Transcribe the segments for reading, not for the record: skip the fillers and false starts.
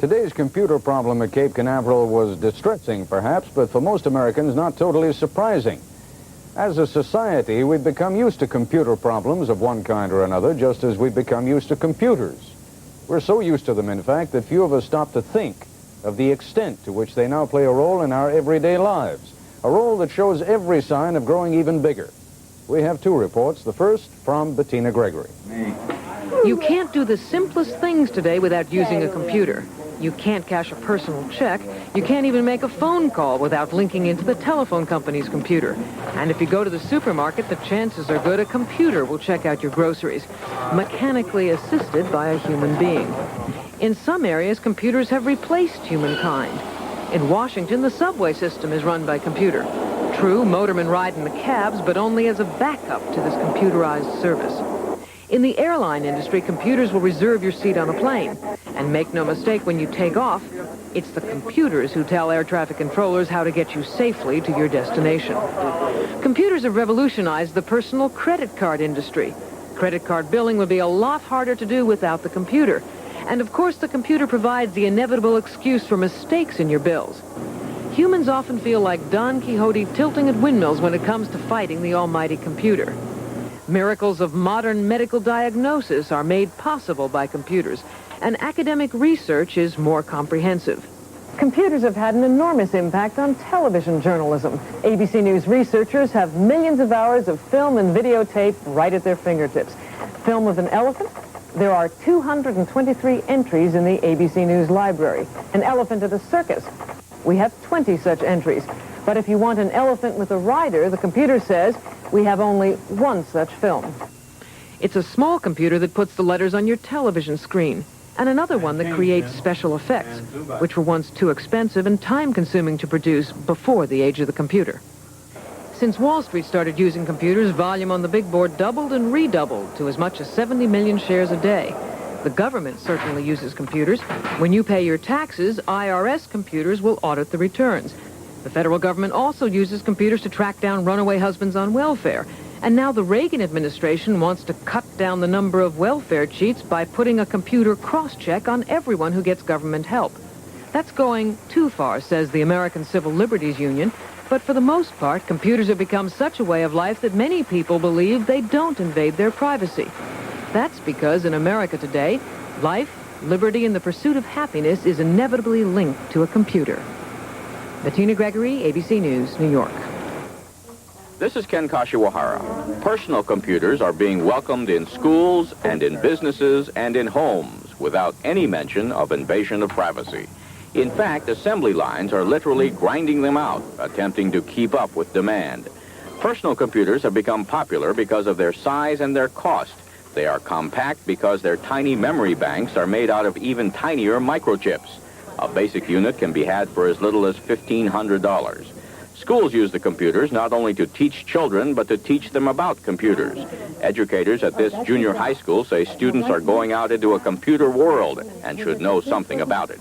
Today's computer problem at Cape Canaveral was distressing, perhaps, but for most Americans, not totally surprising. As a society, we've become used to computer problems of one kind or another, just as we've become used to computers. We're so used to them, in fact, that few of us stop to think of the extent to which they now play a role in our everyday lives, a role that shows every sign of growing even bigger. We have two reports, the first from Bettina Gregory. You can't do the simplest things today without using a computer. You can't cash a personal check. You can't even make a phone call without linking into the telephone company's computer. And if you go to the supermarket, the chances are good a computer will check out your groceries, mechanically assisted by a human being. In some areas, computers have replaced humankind. In Washington, the subway system is run by computer. True, motormen ride in the cabs, but only as a backup to this computerized service. In the airline industry, computers will reserve your seat on a plane. And make no mistake, when you take off, it's the computers who tell air traffic controllers how to get you safely to your destination. Computers have revolutionized the personal credit card industry. Credit card billing would be a lot harder to do without the computer. And of course, the computer provides the inevitable excuse for mistakes in your bills. Humans often feel like Don Quixote tilting at windmills when it comes to fighting the almighty computer. Miracles of modern medical diagnosis are made possible by computers, and academic research is more comprehensive. Computers have had an enormous impact on television journalism. ABC News researchers have millions of hours of film and videotape right at their fingertips. Film of an elephant? There are 223 entries in the ABC News library. An elephant at a circus? We have 20 such entries. But if you want an elephant with a rider, the computer says we have only one such film. It's a small computer that puts the letters on your television screen, and another one that creates special effects, which were once too expensive and time-consuming to produce before the age of the computer. Since Wall Street started using computers, volume on the big board doubled and redoubled to as much as 70 million shares a day. The government certainly uses computers. When you pay your taxes, IRS computers will audit the returns. The federal government also uses computers to track down runaway husbands on welfare. And now the Reagan administration wants to cut down the number of welfare cheats by putting a computer cross-check on everyone who gets government help. That's going too far, says the American Civil Liberties Union. But for the most part, computers have become such a way of life that many people believe they don't invade their privacy. That's because in America today, life, liberty, and the pursuit of happiness is inevitably linked to a computer. Bettina Gregory, ABC News, New York. This is Ken Kashiwahara. Personal computers are being welcomed in schools and in businesses and in homes without any mention of invasion of privacy. In fact, assembly lines are literally grinding them out, attempting to keep up with demand. Personal computers have become popular because of their size and their cost. They are compact because their tiny memory banks are made out of even tinier microchips. A basic unit can be had for as little as $1,500. Schools use the computers not only to teach children, but to teach them about computers. Educators at this junior high school say students are going out into a computer world and should know something about it.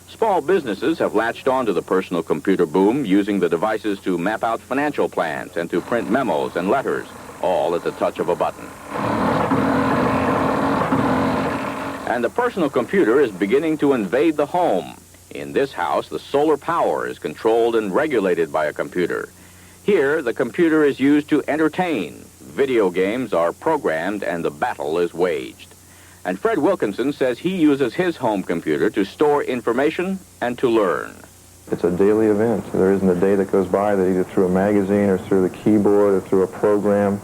Small businesses have latched on to the personal computer boom, using the devices to map out financial plans and to print memos and letters, all at the touch of a button. And the personal computer is beginning to invade the home. In this house, the solar power is controlled and regulated by a computer. Here, the computer is used to entertain. Video games are programmed and the battle is waged. And Fred Wilkinson says he uses his home computer to store information and to learn. It's a daily event. There isn't a day that goes by that either through a magazine or through the keyboard or through a program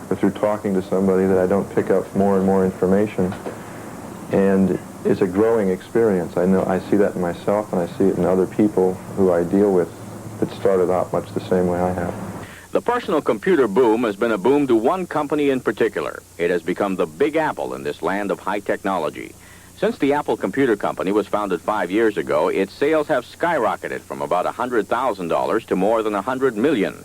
or through talking to somebody that I don't pick up more and more information. And it's a growing experience. I see that in myself, and I see it in other people who I deal with that started out much the same way I have. The personal computer boom has been a boom to one company in particular. It has become the Big Apple in this land of high technology. Since the Apple Computer Company was founded 5 years ago, its sales have skyrocketed from about $100,000 to more than $100 million.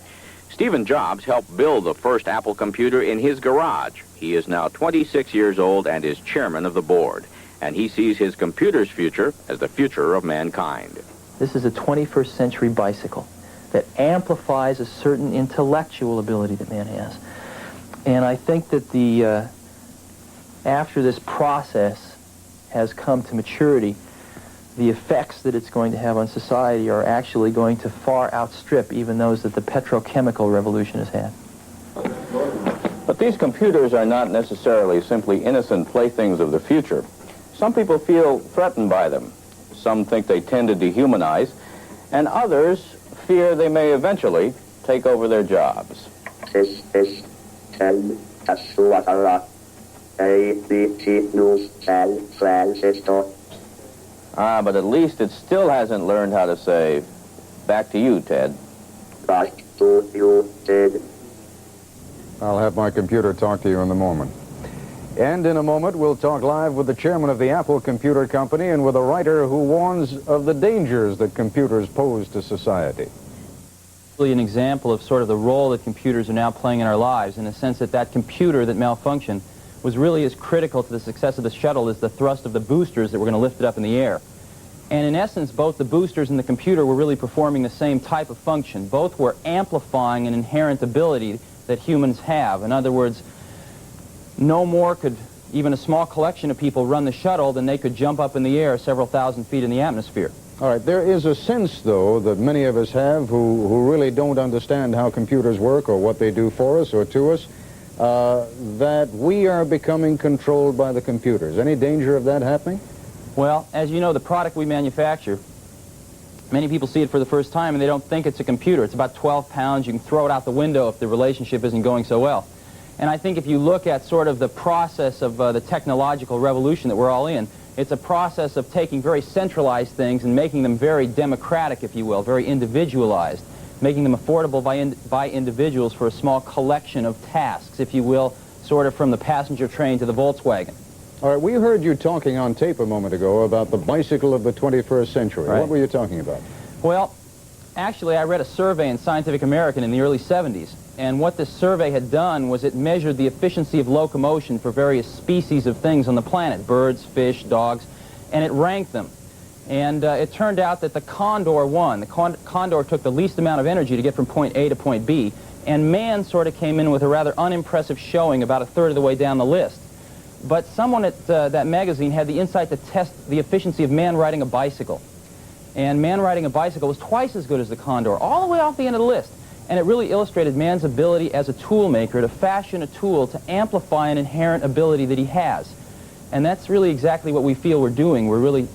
Stephen Jobs helped build the first Apple computer in his garage. He is now 26 years old and is chairman of the board. And he sees his computer's future as the future of mankind. This is a 21st century bicycle that amplifies a certain intellectual ability that man has. And I think that after this process has come to maturity, the effects that it's going to have on society are actually going to far outstrip even those that the petrochemical revolution has had. But these computers are not necessarily simply innocent playthings of the future. Some people feel threatened by them. Some think they tend to dehumanize, and others fear they may eventually take over their jobs. This is ABC News San Francisco. But at least it still hasn't learned how to say, back to you, Ted. Back to you, Ted. I'll have my computer talk to you in a moment. And in a moment, we'll talk live with the chairman of the Apple Computer Company and with a writer who warns of the dangers that computers pose to society. Really an example of sort of the role that computers are now playing in our lives, in the sense that that computer that malfunctioned was really as critical to the success of the shuttle as the thrust of the boosters that were going to lift it up in the air. And in essence, both the boosters and the computer were really performing the same type of function. Both were amplifying an inherent ability that humans have. In other words, no more could even a small collection of people run the shuttle than they could jump up in the air several thousand feet in the atmosphere. All right, there is a sense, though, that many of us have who really don't understand how computers work or what they do for us or to us, that we are becoming controlled by the computers. Any danger of that happening? Well, as you know, the product we manufacture, many people see it for the first time and they don't think it's a computer. It's about 12 pounds. You can throw it out the window if the relationship isn't going so well. And I think if you look at sort of the process of the technological revolution that we're all in, it's a process of taking very centralized things and making them very democratic, if you will, very individualized, making them affordable by individuals for a small collection of tasks, if you will, sort of from the passenger train to the Volkswagen. All right, we heard you talking on tape a moment ago about the bicycle of the 21st century. Right. What were you talking about? Well, actually, I read a survey in Scientific American in the early 70s, and what this survey had done was it measured the efficiency of locomotion for various species of things on the planet, birds, fish, dogs, and it ranked them. And it turned out that the condor won. The condor took the least amount of energy to get from point A to point B, and man sort of came in with a rather unimpressive showing about a third of the way down the list. But someone at that magazine had the insight to test the efficiency of man riding a bicycle. And man riding a bicycle was twice as good as the condor, all the way off the end of the list. And it really illustrated man's ability as a tool maker to fashion a tool to amplify an inherent ability that he has. And that's really exactly what we feel we're doing. We're really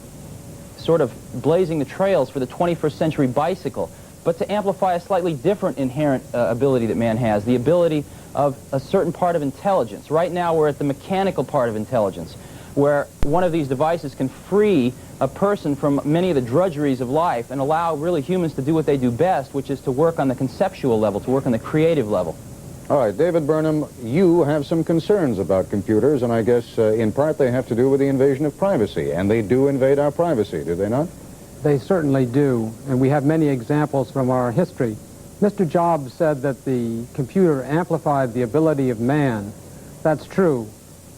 sort of blazing the trails for the 21st century bicycle, but to amplify a slightly different inherent ability that man has, the ability of a certain part of intelligence. Right now we're at the mechanical part of intelligence, where one of these devices can free a person from many of the drudgeries of life and allow really humans to do what they do best, which is to work on the conceptual level, to work on the creative level. All right, David Burnham, you have some concerns about computers, and I guess in part they have to do with the invasion of privacy, and they do invade our privacy, do they not? They certainly do, and we have many examples from our history. Mr. Jobs said that the computer amplified the ability of man. That's true,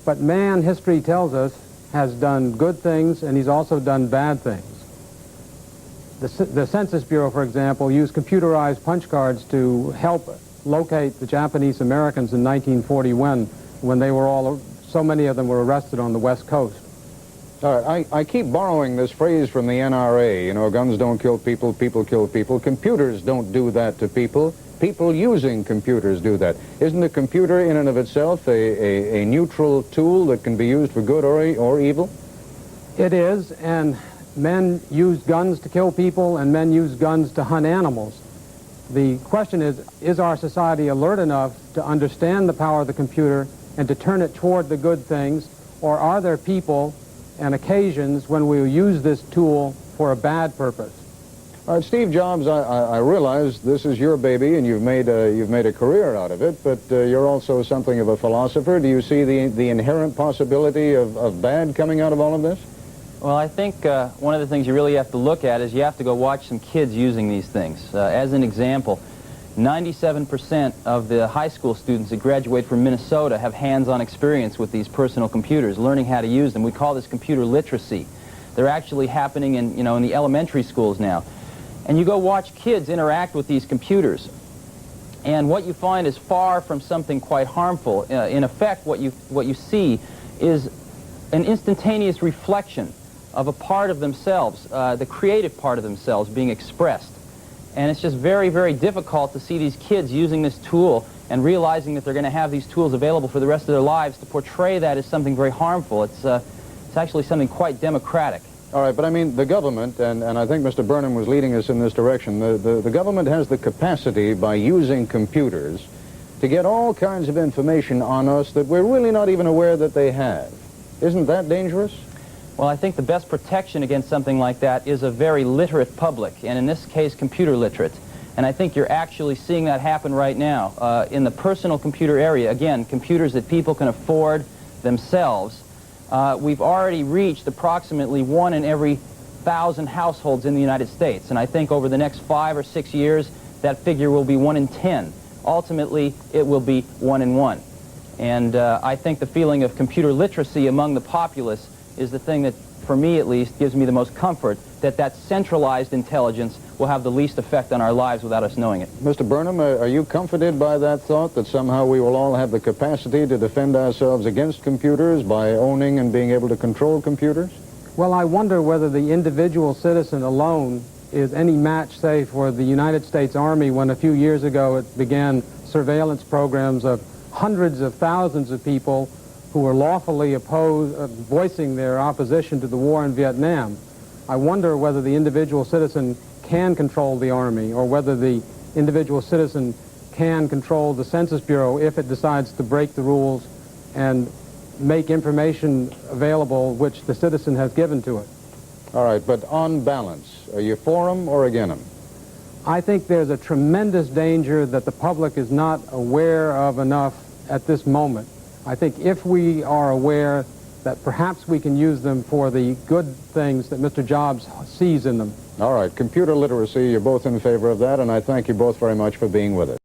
but man, history tells us, has done good things, and he's also done bad things. The Census Bureau, for example, used computerized punch cards to help locate the Japanese Americans in 1941 when they were so many of them were arrested on the West Coast. All right, I keep borrowing this phrase from the NRA, you know, guns don't kill people, people kill people. Computers don't do that to people. People using computers do that. Isn't a computer in and of itself a neutral tool that can be used for good or evil? It is, and men use guns to kill people, and men use guns to hunt animals. The question is our society alert enough to understand the power of the computer and to turn it toward the good things, or are there people and occasions when we use this tool for a bad purpose? All right, Steve Jobs, I realize this is your baby and you've made a career out of it, but you're also something of a philosopher. Do you see the inherent possibility of bad coming out of all of this? Well, I think one of the things you really have to look at is you have to go watch some kids using these things. As an example, 97% of the high school students that graduate from Minnesota have hands-on experience with these personal computers, learning how to use them. We call this computer literacy. They're actually happening in the elementary schools now. And you go watch kids interact with these computers, and what you find is far from something quite harmful. In effect, what you see is an instantaneous reflection of a part of themselves, the creative part of themselves being expressed. And it's just very, very difficult to see these kids using this tool and realizing that they're going to have these tools available for the rest of their lives to portray that as something very harmful. It's actually something quite democratic. All right, but I mean, the government, and I think Mr. Burnham was leading us in this direction, the government has the capacity by using computers to get all kinds of information on us that we're really not even aware that they have. Isn't that dangerous? Well, I think the best protection against something like that is a very literate public, and in this case, computer literate. And I think you're actually seeing that happen right now. In the personal computer area, again, computers that people can afford themselves, we've already reached approximately 1 in every 1,000 households in the United States. And I think over the next 5 or 6 years, that figure will be 1 in 10. Ultimately, it will be 1 in 1. And I think the feeling of computer literacy among the populace is the thing that, for me at least, gives me the most comfort that that centralized intelligence will have the least effect on our lives without us knowing it. Mr. Burnham, are you comforted by that thought, that somehow we will all have the capacity to defend ourselves against computers by owning and being able to control computers? Well, I wonder whether the individual citizen alone is any match, say, for the United States Army when a few years ago it began surveillance programs of hundreds of thousands of people who were lawfully voicing their opposition to the war in Vietnam. I wonder whether the individual citizen can control the Army, or whether the individual citizen can control the Census Bureau if it decides to break the rules and make information available which the citizen has given to it. All right, but on balance, are you for them or against them? I think there's a tremendous danger that the public is not aware of enough at this moment. I think if we are aware that perhaps we can use them for the good things that Mr. Jobs sees in them. All right, computer literacy, you're both in favor of that, and I thank you both very much for being with us.